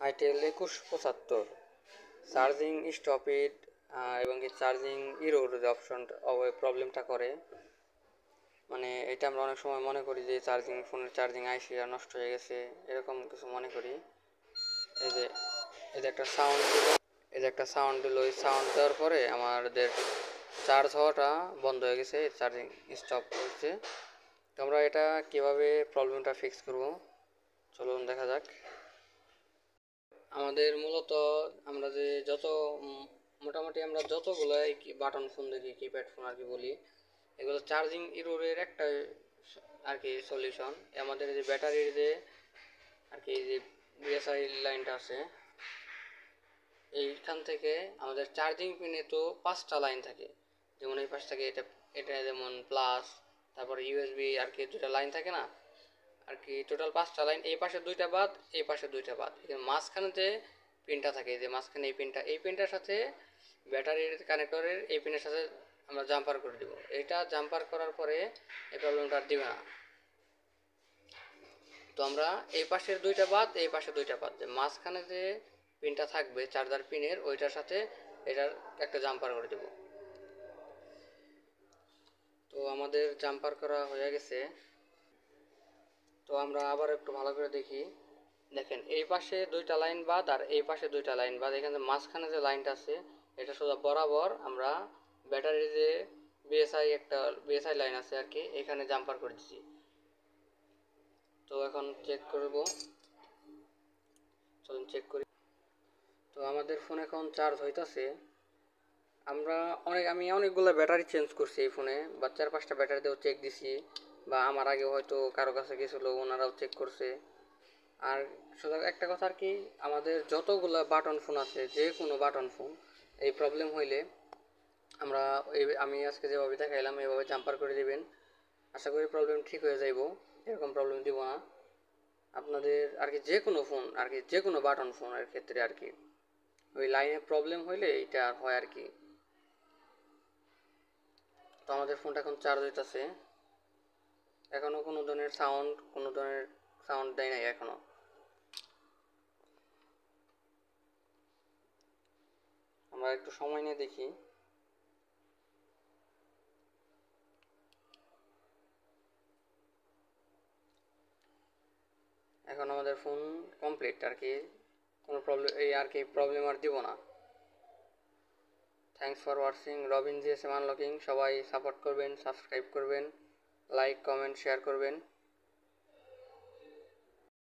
Itel 2175 charging stupid এবং কি charging error যে অপশনটা প্রবলেমটা করে, মানে এটা আমরা অনেক সময় মনে করি যে ফোনের চার্জিং আইসি আর নষ্ট হয়ে গেছে, এরকম কিছু মনে করি। এই যে এই যে একটা সাউন্ড দিল, এই সাউন্ড দেওয়ার পরে আমাদের চার্জ হওয়াটা বন্ধ হয়ে গেছে, চার্জিং স্টপ হচ্ছে। তো আমরা এটা কিভাবে প্রবলেমটা ফিক্স করব, চলুন দেখা যাক। আমাদের মূলত আমরা যে মোটামুটি আমরা যতগুলাই বাটন ফোন দেখি, কিপ্যাড ফোন আর কি বলি, এগুলো চার্জিং ইরোরের একটা আর কি সলিউশন। আমাদের যে ব্যাটারির যে আর কি যে বিএসআই লাইনটা আছে, এইখান থেকে আমাদের চার্জিং পিনে তো 5টা লাইন থাকে। যেমন এই পাশ থেকে এটা এটা যেমন প্লাস, তারপরে ইউএসবি আর কি 2টা লাইন থাকে না আর কি, টোটাল 5টা লাইন। এই পাশে 2টা বাদ, এই পাশে 2টা বাদ, এখানে মাঝখানে যে পিনটা থাকে, যে মাঝখানে এই পিনটার সাথে ব্যাটারির কানেক্টরের এই পিনের সাথে আমরা জাম্পার করে দিব। এটা জাম্পার করার পরে এই প্রবলেমটা আর দিবে না। তো আমরা এই পাশের 2টা বাদ, এই পাশে 2টা বাদ, যে মাঝখানে যে পিনটা থাকবে চার্জার পিনের, ওইটার সাথে এটার একটা জাম্পার করে দেব। তো আমাদের জাম্পার করা হয়ে গেছে। তো আমরা আবার একটু ভালো করে দেখি। দেখেন এই পাশে 2টা লাইন বাদ আর এই পাশে 2টা লাইন বাদ, এখানে মাঝখানে যে লাইনটা আছে এটা সোজা বরাবর আমরা ব্যাটারির যে বিএসআই লাইন আছে আর কি, এখানে জাম্পার করে দিচ্ছি। তো এখন চেক করব, চলুন চেক করি। তো আমাদের ফোন এখন চার্জ হইতাছে। আমি অনেকগুলো ব্যাটারি চেঞ্জ করছি এই ফোনে, বা 4-5টা ব্যাটারি দিয়েও চেক দিছি, বা আমার আগে হয়তো কারো কাছে গেছিলো, ওনারাও চেক করছে। আর শুধু একটা কথা আর কি, আমাদের যতগুলো বাটন ফোন আছে, যে কোনো বাটন ফোন এই প্রবলেম হইলে আমি আজকে যেভাবে দেখাইলাম এভাবে জাম্পার করে দিবেন। আশা করি প্রবলেম ঠিক হয়ে যাইব, এরকম প্রবলেম দিব না আপনাদের আর কি। যে কোনো ফোন আর কি, যে কোনো বাটন ফোনের ক্ষেত্রে আর কি ওই লাইনে প্রবলেম হইলে এটা হয় আর কি। তো আমাদের ফোনটা এখন চার্জ হইতেছে, এখনও কোনো ধরনের সাউন্ড দেয় নাই এখনও। আমরা একটু সময় নিয়ে দেখি। এখন আমাদের ফোন কমপ্লিট আর কি, কোনো প্রবলেম আর দিব না। Thanks for watching Robin GSM unlocking. সবাই সাপোর্ট করবেন, সাবস্ক্রাইব করবেন, লাইক কমেন্ট শেয়ার করবেন।